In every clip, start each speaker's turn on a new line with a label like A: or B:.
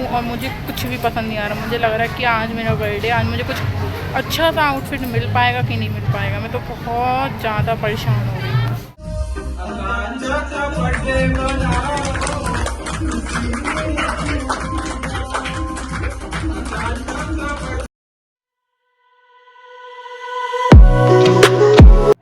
A: और मुझे कुछ भी पसंद नहीं आ रहा। मुझे लग रहा है कि आज मेरा बर्थडे, आज मुझे कुछ अच्छा सा आउटफिट मिल पाएगा कि नहीं मिल पाएगा। मैं तो बहुत ज़्यादा परेशान हो रही हूँ।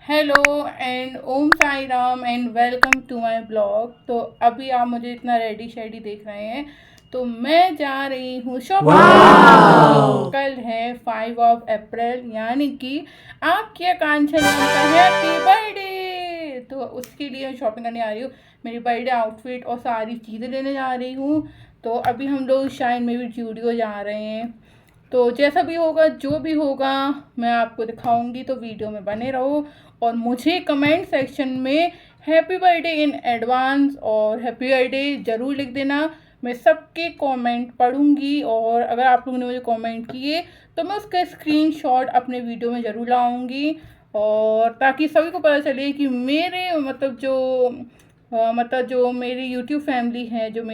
A: Hello and Om Sai Ram and welcome to my blog. तो अभी आप मुझे इतना रेडी शेडी देख रहे हैं, तो मैं जा रही हूँ शॉपिंग। कल है 5 अप्रैल, यानी कि आपकी आकांक्षा का हैप्पी बर्थडे। तो उसके लिए शॉपिंग करने आ रही हूँ, मेरी बर्थडे आउटफिट और सारी चीज़ें लेने जा रही हूँ। तो अभी हम लोग शाइन में भी स्टूडियो जा रहे हैं। तो जैसा भी होगा, जो भी होगा, मैं आपको दिखाऊंगी, तो वीडियो में बने रहो। और मुझे कमेंट सेक्शन में हैप्पी बर्थडे इन एडवांस और हैप्पी बर्थडे ज़रूर लिख देना। मैं सबके कमेंट पढ़ूंगी, और अगर आप लोगों ने मुझे कमेंट किए तो मैं उसका स्क्रीनशॉट अपने वीडियो में ज़रूर लाऊंगी, और ताकि सभी को पता चले कि मेरे जो मेरी यूट्यूब फैमिली है, जो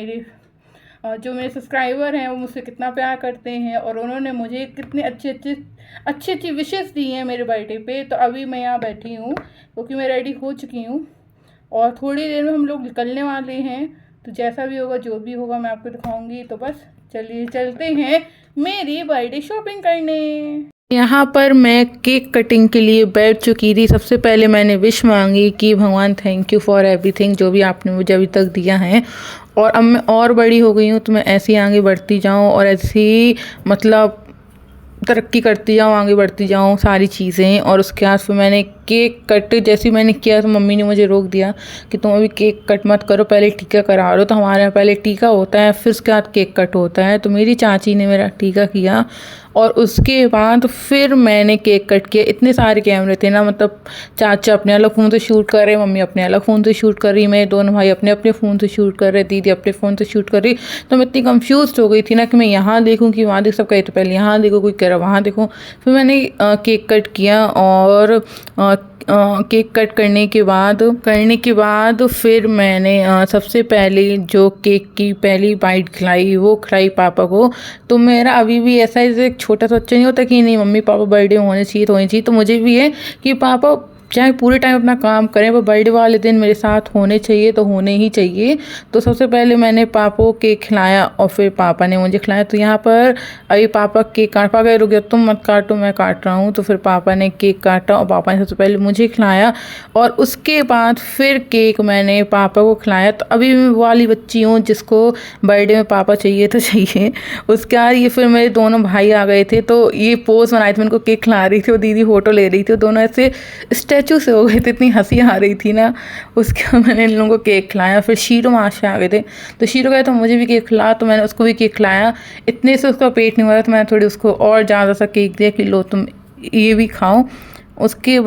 A: मेरे सब्सक्राइबर हैं, वो मुझसे कितना प्यार करते हैं, और उन्होंने मुझे कितने अच्छी विशेस दी हैं मेरे बर्थडे पे। तो अभी मैं यहाँ बैठी हूँ क्योंकि मैं रेडी हो चुकी हूँ, और थोड़ी देर में हम लोग निकलने वाले हैं। तो जैसा भी होगा, जो भी होगा, मैं आपको दिखाऊंगी। तो बस चलिए चलते हैं मेरी बर्थडे शॉपिंग करने। यहाँ पर मैं केक कटिंग के लिए बैठ चुकी थी। सबसे पहले मैंने विश मांगी कि भगवान थैंक यू फॉर एवरीथिंग, जो भी आपने मुझे अभी तक दिया है। और अब मैं और बड़ी हो गई हूँ, तो मैं ऐसे ही आगे बढ़ती जाऊँ और ऐसे ही तरक्की करती जाऊँ, आगे बढ़ती जाऊँ सारी चीज़ें। और उसके बाद फिर मैंने केक कट जैसे ही मैंने किया, तो मम्मी ने मुझे रोक दिया कि तुम अभी केक कट मत करो, पहले टीका करा लो। तो हमारे यहाँ पहले टीका होता है, फिर उसके बाद केक कट होता है। तो मेरी चाची ने मेरा टीका किया, और उसके बाद फिर मैंने केक कट किया। इतने सारे कैमरे थे ना, मतलब चाचा अपने अलग फ़ोन से शूट कर रहे, मम्मी अपने अलग फ़ोन से शूट कर रही, मेरे दोनों भाई अपने अपने फ़ोन से शूट कर रहे, दीदी अपने फ़ोन से शूट कर रही। तो मैं इतनी कंफ्यूज हो गई थी ना कि मैं यहाँ देखूँ कि वहाँ देख, सब कहे तो पहले यहाँ देखो, कोई कह रहा वहाँ देखो। फिर मैंने केक कट किया, और केक कट करने के बाद फिर मैंने सबसे पहले जो केक की पहली बाइट खिलाई, वो खिलाई पापा को। तो मेरा अभी भी ऐसा एक छोटा सा बच्चा नहीं होता कि नहीं मम्मी पापा बर्थडे होने चाहिए। तो मुझे भी है कि पापा चाहे पूरे टाइम अपना काम करें, पर बर्थडे वाले दिन मेरे साथ होने चाहिए, तो होने ही चाहिए। तो सबसे पहले मैंने पापा को केक खिलाया, और फिर पापा ने मुझे खिलाया। तो यहाँ पर अभी पापा केक काट पा गए, रुक गया, तुम मत काटो मैं काट रहा हूँ। तो फिर पापा ने केक काटा, और पापा ने सबसे पहले मुझे खिलाया, और उसके बाद फिर केक मैंने पापा को खिलाया। तो अभी मैं वो वाली बच्ची हूँ जिसको बर्थडे में पापा चाहिए तो चाहिए। उसके बाद ये फिर मेरे दोनों भाई आ गए थे, तो ये पोज बनाए थे, मैं उनको केक खिला रही थी, और दीदी फोटो ले रही थी। दोनों ऐसे स्टैचू से हो गए थे, इतनी हंसी आ रही थी ना। उसके बाद मैंने इन लोगों को केक खिलाया। फिर शीरो माशा आ गए थे, तो शीरो गए तो मुझे भी केक खिलाया, तो मैंने उसको भी केक खिलाया। इतने से उसका पेट नहीं हो रहा, तो मैंने थोड़ी उसको और ज़्यादा सा केक दिया कि लो तुम ये भी खाओ। उसके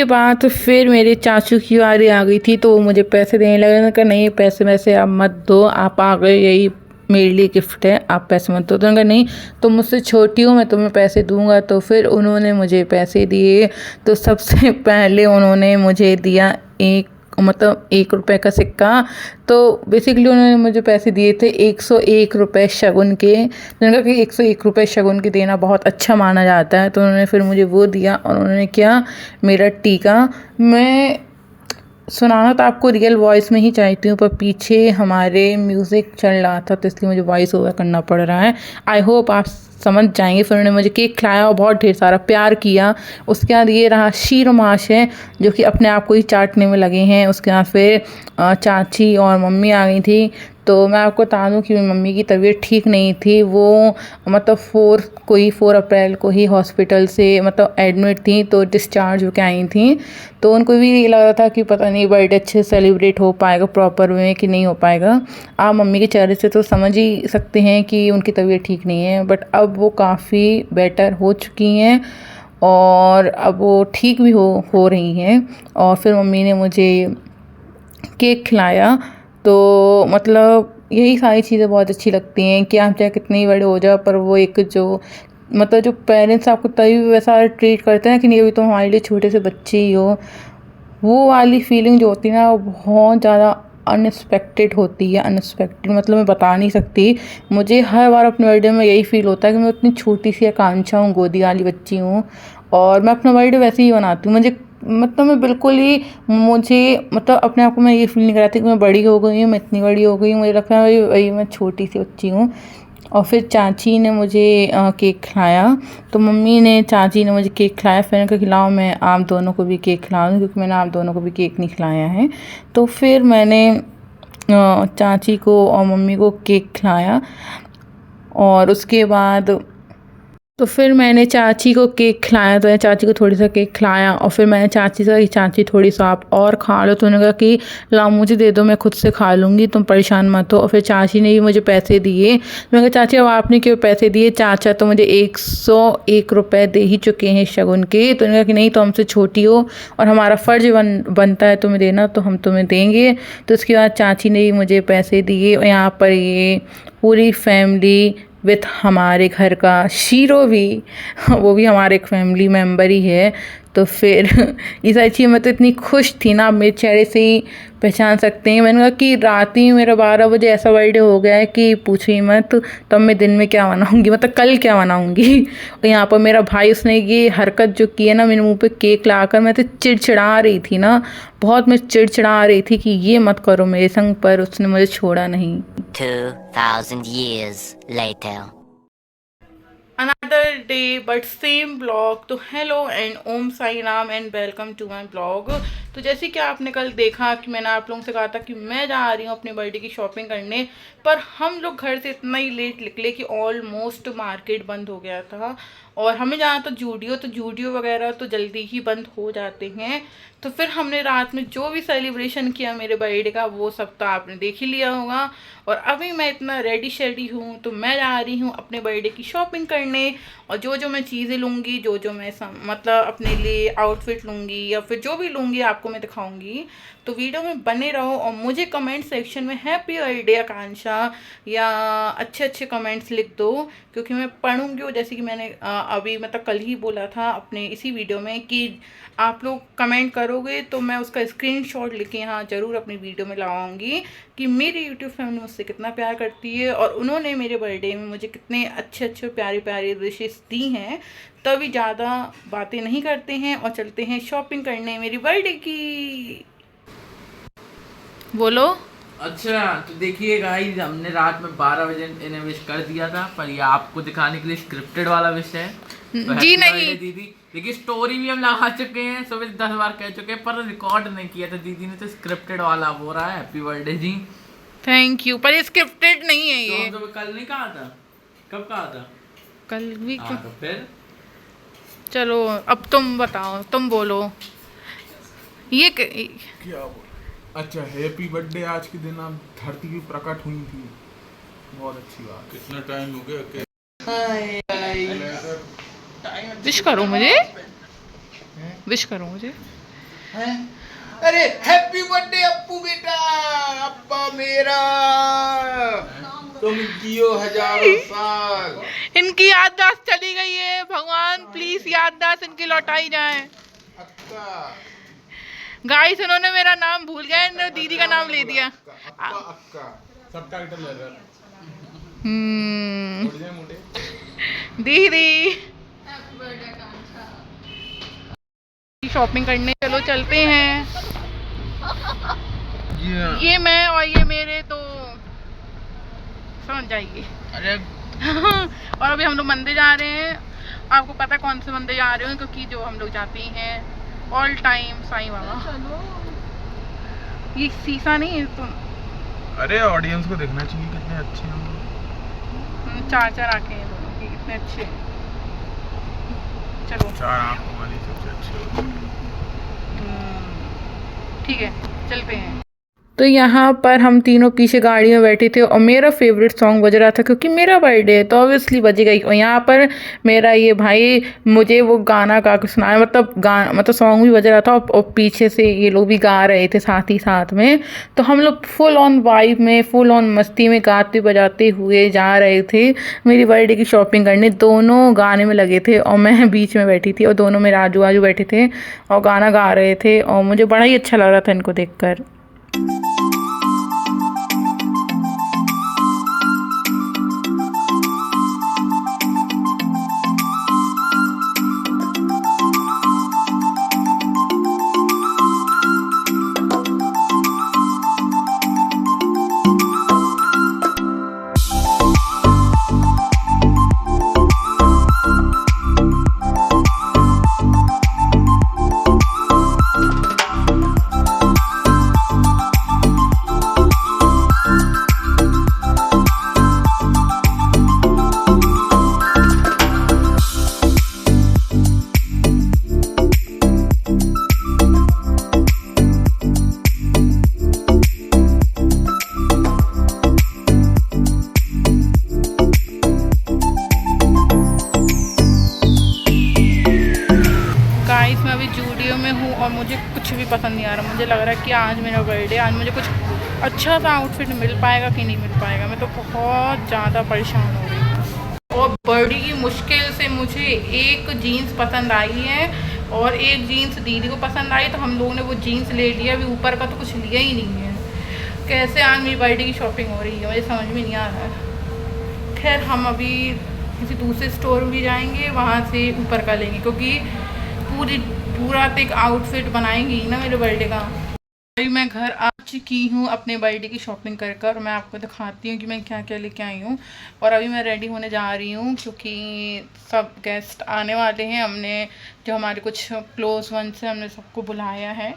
A: बाद फिर मेरे चाचू की बारी आ गई थी, तो वो मुझे पैसे देने लगे। मैं कहा नहीं, पैसे वैसे आप मत दो, आप आ गए, यही मेरे लिए गिफ्ट है, आप पैसे मत दो। तो उन्होंने कहा नहीं, तुम मुझसे छोटी हो, मैं तुम्हें पैसे दूंगा। तो फिर उन्होंने मुझे पैसे दिए। तो सबसे पहले उन्होंने मुझे दिया 1 रुपए का सिक्का। तो बेसिकली उन्होंने मुझे पैसे दिए थे 101 रुपये शगुन के। उन्होंने कहा कि 101 रुपये शगुन के देना बहुत अच्छा माना जाता है। तो उन्होंने फिर मुझे वो दिया, और उन्होंने किया मेरा टीका। मैं सुनाना तो आपको रियल वॉइस में ही चाहती हूँ, पर पीछे हमारे म्यूज़िक चल रहा था, तो इसलिए मुझे वॉइस ओवर करना पड़ रहा है। आई होप आप समझ जाएंगे। फिर उन्होंने मुझे केक खिलाया और बहुत ढेर सारा प्यार किया। उसके बाद ये रहा शीरो माश है, जो कि अपने आप को ही चाटने में लगे हैं। उसके बाद फिर चाची और मम्मी आ गई थी। तो मैं आपको बता दूँ कि मेरी मम्मी की तबीयत ठीक नहीं थी। वो मतलब 4 अप्रैल को ही हॉस्पिटल से मतलब एडमिट थी, तो डिस्चार्ज होकर आई थी। तो उनको भी ये लग रहा था कि पता नहीं बर्थडे अच्छे से सेलिब्रेट हो पाएगा प्रॉपर वे में कि नहीं हो पाएगा। आप मम्मी के चेहरे से तो समझ ही सकते हैं कि उनकी तबीयत ठीक नहीं है, बट अब वो काफ़ी बेटर हो चुकी हैं, और अब वो ठीक भी हो रही हैं। और फिर मम्मी ने मुझे केक खिलाया। तो मतलब यही सारी चीज़ें बहुत अच्छी लगती हैं कि आप चाहे कितने ही बड़े हो जाओ, पर वो एक जो पेरेंट्स आपको तभी वैसा ट्रीट करते हैं कि नहीं अभी तो हमारे लिए छोटे से बच्चे ही हो, वो वाली फीलिंग जो होती है ना, वो बहुत ज़्यादा अनएक्सपेक्टेड होती है। अनएक्सपेक्टेड मतलब मैं बता नहीं सकती। मुझे हर बार अपने बर्थडे में यही फील होता है कि मैं इतनी छोटी सी आकांक्षा हूँ, गोदी वाली बच्ची हूँ, और मैं अपना बर्थडे वैसे ही बनाती हूँ। मुझे मतलब मैं बिल्कुल ही मुझे मतलब अपने आप को मैं ये फील नहीं कराती कि मैं बड़ी हो गई हूँ, मैं इतनी बड़ी हो गई हूँ। मुझे लगता है वही मैं छोटी सी बच्ची हूँ। और फिर चाची ने मुझे केक खिलाया, तो मम्मी ने चाची ने मुझे केक खिलाया। फिर उनको खिलाओ, मैं आप दोनों को भी केक खिलाऊंगी क्योंकि मैंने आप दोनों को भी केक नहीं खिलाया है। तो फिर मैंने चाची को और मम्मी को केक खिलाया, और उसके बाद तो फिर मैंने चाची को केक खिलाया। तो मैंने चाची को थोड़ी सा केक खिलाया, और फिर मैंने चाची से, चाची थोड़ी सा आप और खा लो। तो उन्होंने कहा कि लाओ मुझे दे दो, मैं खुद से खा लूँगी, तुम परेशान मत हो। और फिर चाची ने भी मुझे पैसे दिए। मैंने कहा चाची अब आपने क्यों पैसे दिए, चाचा तो मुझे 101 रुपये दे ही चुके हैं शगुन के। तो उन्होंने कहा कि नहीं, तो हमसे छोटी हो और हमारा फ़र्ज बनता है तुम्हें देना, तो हम तुम्हें देंगे। तो उसके बाद चाची ने भी मुझे पैसे दिए। और यहाँ पर ये पूरी फैमिली विथ हमारे घर का शीरो भी, वो भी हमारे एक फैमिली मेम्बर ही है। तो फिर ये सारी चीज़ मैं तो इतनी खुश थी ना, आप मेरे चेहरे से ही पहचान सकते हैं। मैंने कहा कि रात ही मेरा 12 बजे ऐसा बर्थडे हो गया है कि पूछो ही मत। तब मैं दिन में क्या बनाऊंगी, मतलब कल क्या बनाऊंगी। और यहाँ पर मेरा भाई, उसने ये हरकत जो की है ना, मेरे मुंह पे केक लाकर, मैं तो चिड़चिड़ा रही थी ना, बहुत मैं चिड़चिड़ा रही थी कि ये मत करो मेरे संग, पर उसने मुझे छोड़ा नहीं।
B: 2000 years later.
A: Another day but same blog। तो hello and Om Sai Ram and welcome to my blog. तो जैसे कि आपने कल देखा कि मैंने आप लोगों से कहा था कि मैं जा रही हूँ अपने बर्थडे की शॉपिंग करने, पर हम लोग घर से इतना ही लेट निकले कि ऑलमोस्ट मार्केट बंद हो गया था। और हमें जाना तो जूडियो वगैरह तो जल्दी ही बंद हो जाते हैं। तो फिर हमने रात में जो भी सेलिब्रेशन किया मेरे बर्थडे का, वो सब तो आपने देख ही लिया होगा। और अभी मैं इतना रेडी शेडी हूँ, तो मैं जा रही हूँ अपने बर्थडे की शॉपिंग करने। और जो मैं चीज़ें लूँगी, जो मैं मतलब अपने लिए आउटफिट लूँगी या फिर जो भी लूँगी, आपको मैं दिखाऊँगी। तो वीडियो में बने रहो और मुझे कमेंट सेक्शन में हैप्पी बर्थडे आकांक्षा या अच्छे अच्छे कमेंट्स लिख दो, क्योंकि मैं पढ़ूँगी। और जैसे कि मैंने अभी मतलब कल ही बोला था अपने इसी वीडियो में कि आप लोग कमेंट करोगे तो मैं उसका स्क्रीनशॉट लेके यहाँ ज़रूर अपनी वीडियो में लगाऊंगी कि मेरी यूट्यूब फैमिली मुझसे कितना प्यार करती है और उन्होंने मेरे बर्थडे में मुझे कितने अच्छे अच्छे प्यारे प्यारे विशेस दी हैं। तभी ज़्यादा बातें नहीं करते हैं और चलते हैं शॉपिंग करने मेरी बर्थडे की। बोलो।
C: अच्छा तो देखिए गाइस, हमने रात में 12 बजे इन्हें विश कर दिया था, पर ये आपको दिखाने के लिए स्क्रिप्टेड वाला विश है। तो
A: जी नहीं
C: दीदी, देखिए स्टोरी भी हम लगा चुके हैं, सुबह 10 बार कह चुके हैं, पर रिकॉर्ड नहीं किया था दीदी ने, तो स्क्रिप्टेड वाला हो रहा है। हैप्पी बर्थडे जी।
A: थैंक यू, पर स्क्रिप्टेड नहीं है ये।
C: तो कल नहीं कहा था? कब कहा था?
A: कल भी
C: तो फिर
A: चलो अब तुम बताओ, तुम बोलो। ये
D: क्या अच्छा, हैप्पी बर्थडे। आज के दिन आप धरती भी प्रकट हुई थी, बहुत अच्छी बात। कितना टाइम हो गया?
A: विश करो मुझे, विश करो मुझे।
D: अरे हैप्पी बर्थडे अप्पू बेटा, अप्पा मेरा, तुम जियो हजारों साल।
A: इनकी याददाश्त चली गई है, भगवान प्लीज याददाश्त इनकी लौटाई जाए। गाइस इन्होंने मेरा नाम भूल गया, इन्होंने दीदी का नाम ले दिया।
D: सब टाइटल ले रहा।
A: दीदी शॉपिंग करने चलो, चलते हैं। ये मैं और ये मेरे, तो समझ जाइए।
C: अरे
A: और अभी हम लोग मंदिर जा रहे हैं। आपको पता कौन से मंदिर जा रहे हो, क्योंकि जो हम लोग जाते हैं ऑल टाइम साईं बाबा। ये शीशा नहीं है तो
D: अरे ऑडियंस को देखना चाहिए कितने अच्छे हैं।
A: चार आंखें हैं दोनों की, कितने अच्छे हैं। चलो,
D: 4 आंखों वाली सबसे अच्छी होती है।
A: ठीक है, चलते हैं। तो यहाँ पर हम तीनों पीछे गाड़ी में बैठे थे और मेरा फेवरेट सॉन्ग बज रहा था, क्योंकि मेरा बर्थडे है तो ऑब्वियसली बजेगा ही। और यहाँ पर मेरा ये भाई मुझे वो गाना गा के सुनाया, मतलब सॉन्ग भी बज रहा था और पीछे से ये लोग भी गा रहे थे साथ ही साथ में। तो हम लोग फुल ऑन वाइब में, फुल ऑन मस्ती में गाते बजाते हुए जा रहे थे मेरी बर्थडे की शॉपिंग करने। दोनों गाने में लगे थे और मैं बीच में बैठी थी और दोनों मेरे आजू बाजू बैठे थे और गाना गा रहे थे और मुझे बड़ा ही अच्छा लग रहा था इनको देख कर। पसंद नहीं आ रहा। मुझे लग रहा है कि आज मेरा बर्थडे, आज मुझे कुछ अच्छा सा आउटफिट मिल पाएगा कि नहीं मिल पाएगा। मैं तो बहुत ज़्यादा परेशान हो रही हूँ। और बड़ी मुश्किल से मुझे एक जीन्स पसंद आई है और एक जीन्स दीदी को पसंद आई, तो हम लोगों ने वो जीन्स ले लिया। अभी ऊपर का तो कुछ लिया ही नहीं है। कैसे आज मेरी बर्थडे की शॉपिंग हो रही है मुझे समझ में नहीं आ रहा है। खैर हम अभी किसी दूसरे स्टोर में भी जाएंगे, वहाँ से ऊपर का लेंगे, क्योंकि पूरा एक आउटफिट बनाएंगी ना मेरे बर्थडे का। अभी मैं घर आ चुकी हूँ अपने बर्थडे की शॉपिंग कर और मैं आपको दिखाती हूँ कि मैं क्या क्या लेके आई हूँ। और अभी मैं रेडी होने जा रही हूँ क्योंकि सब गेस्ट आने वाले हैं। हमने जो हमारे कुछ क्लोज वंस हैं हमने सबको बुलाया है।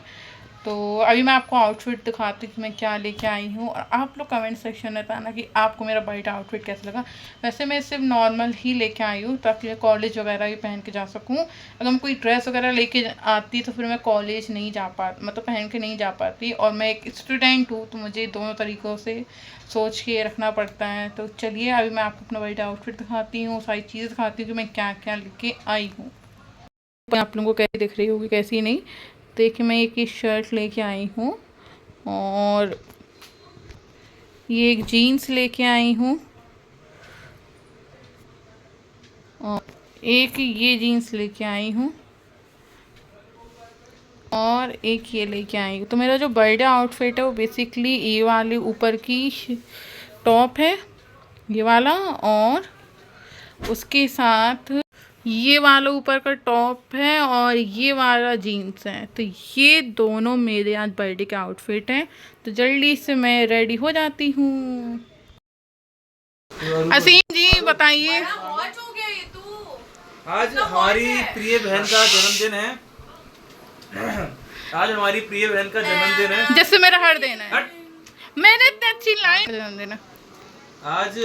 A: तो अभी मैं आपको आउटफिट दिखाती हूँ कि मैं क्या लेके आई हूँ, और आप लोग कमेंट सेक्शन में बताना कि आपको मेरा बर्थडे आउटफिट कैसा लगा। वैसे मैं सिर्फ नॉर्मल ही लेके आई हूँ ताकि मैं कॉलेज वगैरह भी पहन के जा सकूँ। अगर मैं कोई ड्रेस वगैरह लेके आती तो फिर मैं कॉलेज नहीं जा पाती, मतलब पहन के नहीं जा पाती। और मैं एक स्टूडेंट हूँ तो मुझे दोनों तरीक़ों से सोच के रखना पड़ता है। तो चलिए अभी मैं आपको अपना बर्थडे आउटफिट दिखाती हूँ, सारी चीज़ें दिखाती हूँ कि मैं क्या क्या लेके आई हूँ। आप लोगों को कैसी दिख रही होगी कैसी नहीं। देखिए मैं एक शर्ट लेके आई हूँ और ये एक जीन्स लेके आई हूँ और एक ये जीन्स लेके आई हूँ और एक ये लेके आई हूँ। तो मेरा जो बर्थडे आउटफिट है वो बेसिकली ये वाली ऊपर की टॉप है ये वाला, और उसके साथ ये वाला ऊपर का टॉप है और ये वाला जीन्स है। तो ये दोनों मेरे आज बर्थडे के आउटफिट हैं। तो जल्दी से मैं रेडी हो जाती हूँ। असीम जी बताइए।
E: आज हमारी प्रिय बहन का जन्मदिन है। आज हमारी प्रिय बहन का जन्मदिन है
A: जिससे मेरा हर दिन है। मैंने इतनी अच्छी लाइन जन्मदिन है
E: आज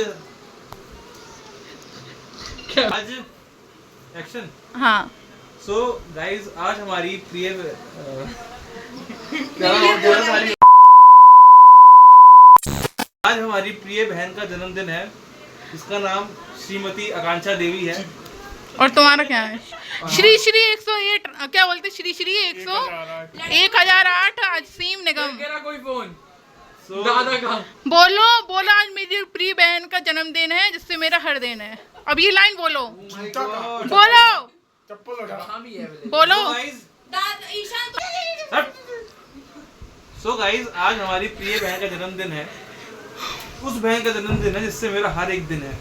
E: एक्शन।
A: हाँ
E: सो गाइज आज हमारी प्रिय आज हमारी प्रिय बहन का जन्मदिन है जिसका नाम श्रीमती आकांक्षा देवी है।
A: और तुम्हारा क्या है? श्री श्री 108 क्या बोलते? श्री श्री 1008 असीम निगम।
C: कोई फोन
E: So,
A: बोलो बोलो आज मेरी प्रिय बहन का जन्मदिन है जिससे मेरा हर दिन है। अब ये लाइन बोलो बोलो बोलो।
E: सो गाइज आज हमारी प्रिय बहन का जन्मदिन है, उस बहन का जन्मदिन है जिससे मेरा हर एक दिन है।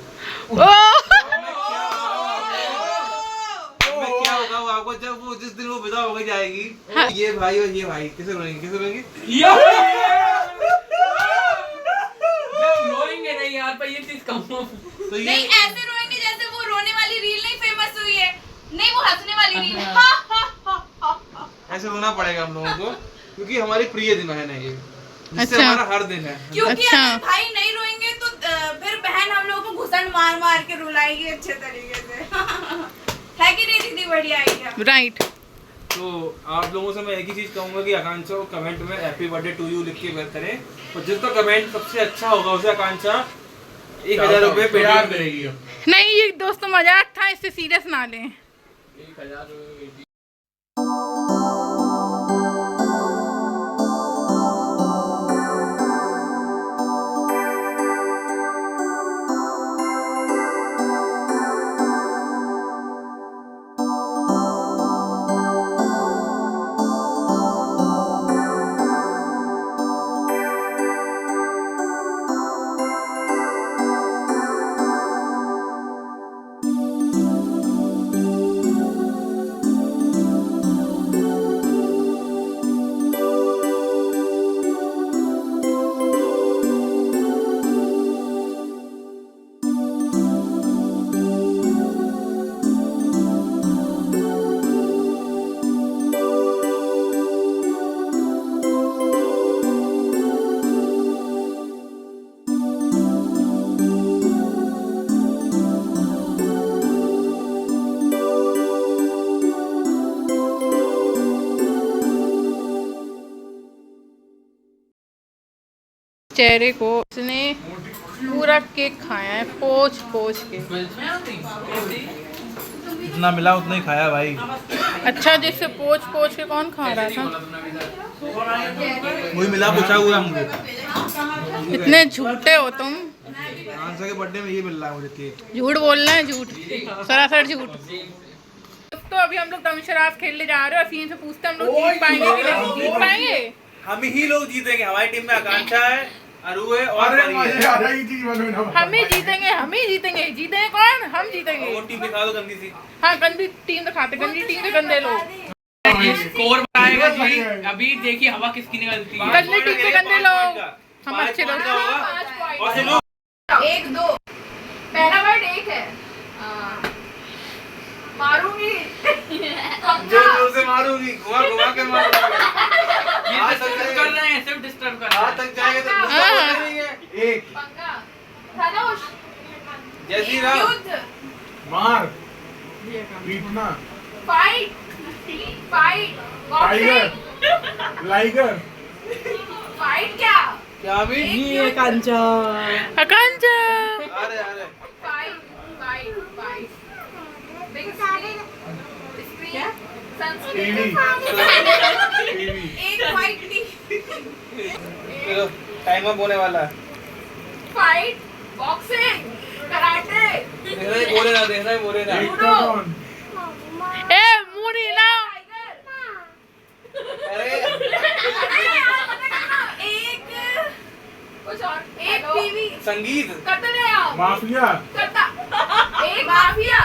E: क्या होगा वो आपको जब वो जिस दिन वो विदा हो जाएगी। हाँ। ये भाई और ये भाई कैसे रोएंगे कैसे रोएंगे?
C: रोएंगे नहीं यार पर ये चीज कम
E: तो ये
F: नहीं ऐसे रोएंगे जैसे वो रोने वाली रील नहीं फेमस हुई है, नहीं वो हंसने वाली रील।
E: ऐसे रोना पड़ेगा हम लोगों को क्योंकि हमारी प्रिय दिन है ना ये, जिससे
A: अच्छा।
E: हमारा हर दिन है।
F: क्योंकि
A: अच्छा।
F: अगर भाई नहीं रोएंगे तो फिर बहन हम लोगों को घुसन मार मार के रुलाएगी अच्छे तरीके से। है कि नहीं दीदी? बढ़िया आइडिया।
A: राइट।
E: तो आप लोगों से मैं एक ही चीज कहूंगा कि आकांक्षा को कमेंट में हैप्पी बर्थडे टू यू लिख के करें, और जिसका कमेंट सबसे अच्छा होगा उसे आकांक्षा 1000 रुपए पेड़ करेगी।
A: नहीं ये दोस्तों मजाक था, इससे सीरियस ना लें।
C: 1000
A: चेहरे को उसने पूरा केक खाया है पोंछ पोंछ के।
E: जितना मिला उतना ही खाया भाई।
A: अच्छा, जिससे पोछ पोछ के कौन खा रहा था?
E: वही मिला पूछा हुआ हमको।
A: इतने झूठे हो तुम।
E: आंसर के बर्थडे में ये मिल रहा है मुझे केक।
A: झूठ बोलना है, झूठ, सरासर झूठ। तो अभी हम लोग दमशराज खेलने जा रहे हैं और सीन से पूछते हैं हम लोग जीत पाएंगे कि नहीं जीत पाएंगे।
E: हम ही लोग जीतेंगे। हमारी टीम में आकांक्षा है, अरु है और
D: अरे
E: परी
D: मजे
E: है।
D: आ रही थी मनु ना।
A: हम ही जीतेंगे, हम ही जीतेंगे। जीतेंगे कौन? हम जीतेंगे।
E: वो टीम दिखा दो गंदी सी।
A: हाँ, गंदी टीम तो खाते, गंदी टीम के गंदे लोग।
C: स्कोर बताएगा जी। अभी देखिए हवा किसकी निकलती है।
A: गंदी टीम के गंदे लोग, हम अच्छे लोग।
E: और सुनो
F: 1 2 पहला वर्ड 1 है। मारूंगी।
E: जोर से मारूंगी, घुमा घुमा के मारूंगी।
C: ये डिस्टर्ब कर रहे हैं, सिर्फ डिस्टर्ब कर रहे
E: हाथ
C: हैं।
E: तक जाएगा तो गुस्सा
A: हाँ।
E: होता नहीं है। एक
F: पंगा। धनुष।
E: जय श्री राम।
F: युद्ध।
D: मार पीटना।
F: Fight. Fight.
D: Tiger
F: boxing.
D: Liger
F: fight क्या?
E: क्या भी
A: आकांक्षा।
E: अरे अरे
F: fight. Fight. Fight. Big screen. Screen. Sunscreen.
D: TV
F: एक फाइट थी।
E: चलो टाइम अप होने वाला है।
F: फाइट। बॉक्सिंग। कराटे।
E: देख रहे बोले ना, देख रहे बोले ना।
D: एक टर्न
A: ए मुड़ी ना।
E: अरे
F: एक कुछ और। एक टीवी।
E: संगीत।
F: कतरे आओ।
D: माफिया
F: कता। एक माफिया।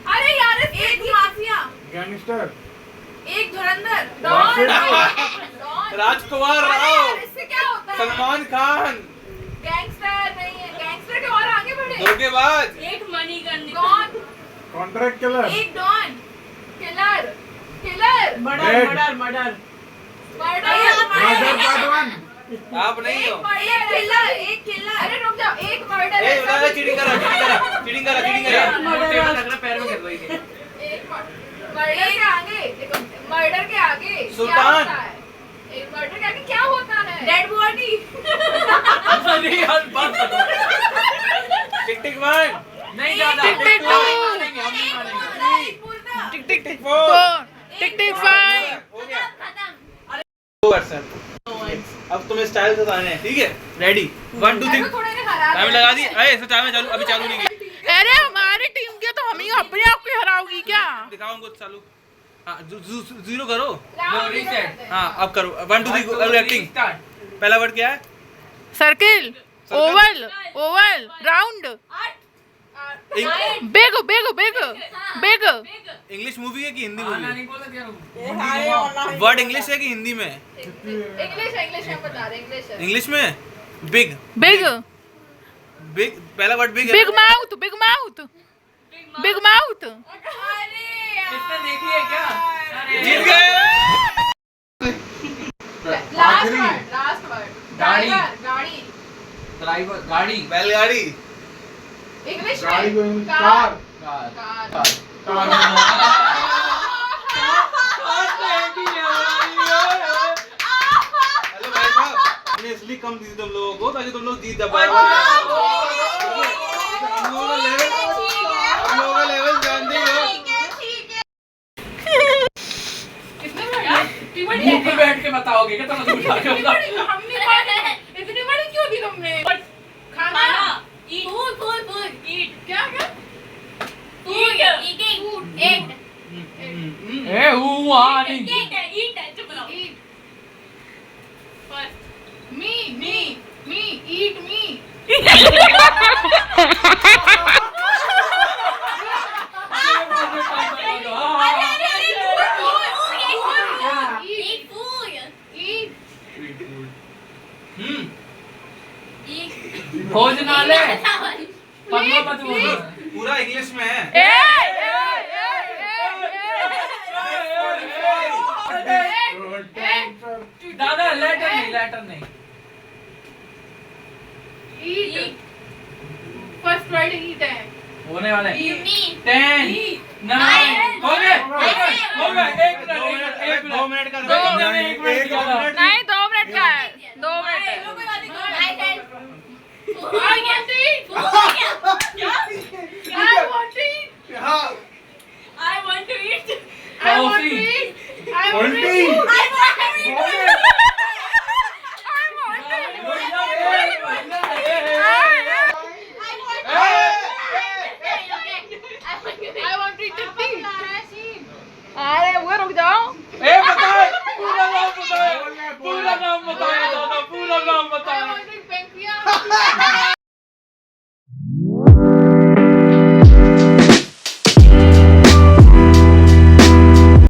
F: अरे यार एक माफिया।
D: गैंगस्टर
F: एक धुरंधर।
D: वापस
F: डॉन।
D: आओ।
E: राजकुमार
F: अरे
E: राव।
F: यार, इससे क्या होता है?
E: सलमान खान।
F: गैंगस्टर नहीं है, गैंगस्टर के और आगे बढ़े।
E: धोखेबाज।
F: एक मणिकर्णिका। कौन?
D: कॉन्ट्रैक्ट किलर
F: एक don. Killer. Killer.
D: Murder
F: murder.
D: Part 1
E: आप नहीं हो।
F: एक किलर। एक किलर। अरे रुक जाओ, एक मर्डर।
E: ए उधर चीटिंग करा, चीटिंग करा, चीटिंग करा, चीटिंग करा।
C: टेबल रख रहा, पैर में गिर रही है।
F: एक मर्डर के आगे देखो, मर्डर के आगे क्या
E: सुल्तान।
F: होता है? एक मर्डर के आगे क्या होता है? Dead body.
C: अरे यार बात करो।
E: टिक टिक वन।
C: नहीं ज्यादा।
A: टिक टिक
C: हम नहीं मानेंगे, हम नहीं मानेंगे।
E: टिक टिक टिक फोर।
A: टिक टिक 5।
E: हो गया। 2%। अब तुम्हें स्टाइल से आने हैं, ठीक है? रेडी 1 2 3
F: थोड़े ने हरा
E: टाइम लगा दी। अरे ऐसा टाइम चालू, अभी चालू नहीं किया।
A: अरे हमारी टीम के तो हम ही अपने आप को हराओगी क्या?
E: दिखाओ हमको चालू। हाँ जीरो करो।
C: No reset.
E: हाँ अब करो 1 2 3 एक्टिंग।
C: स्टार्ट।
E: पहला वर्ड क्या है?
A: Circle, Oval, Oval, round, big big big big.
E: English movie है कि हिंदी
C: आना
E: मूवी
C: नहीं बोला क्या?
E: है? वर्ड इंग्लिश है कि हिंदी में?
F: इंग्लिश में बता रहे, इंग्लिश है।
E: इंग्लिश में बिग।
A: बिग
E: बिग पहला वर्ड बिग है।
A: Big mouth, big mouth, big mouth.
F: अरे
C: इसने देखी है क्या? अरे
E: जीत गए।
F: लास्ट वर्ड
C: गाड़ी।
F: गाड़ी।
C: ड्राइवर, गाड़ी,
E: बैलगाड़ी।
F: इंग्लिश
D: गाड़ी को
F: में
D: कार
C: कार।
D: कार
E: हेलो भाई साहब, मैंने इसलिए कम दी थी तुम लोगों को ताकि तुम लोग जीत जाओ। हम लोगों का लेवल जानते ही हो।
C: मुंह पे बैठ के बताओगे क्या? तुम उठा के बताओ।
A: इतनी बड़ी क्यों दी तुमने? खाना,
F: फूड फूड फूड ईट
A: क्या क्या?
F: फूड ईटिंग एट
C: ए हुआ नहीं।
F: ईट चुप रहो
A: Eat. First. Me, eat me.
C: भोजनालय, पद्मावत बोलो।
E: पूरा इंग्लिश में है।
C: दादा लेटर नहीं, लेटर नहीं।
A: Eat. First word eat है.
C: होने वाला है।
F: Eat.
C: 10 9 हो गए, हो गए, हो गए। 1 मिनट, 1 मिनट, 1 मिनट।
E: 2 मिनट का
C: दो मिनट, 1 मिनट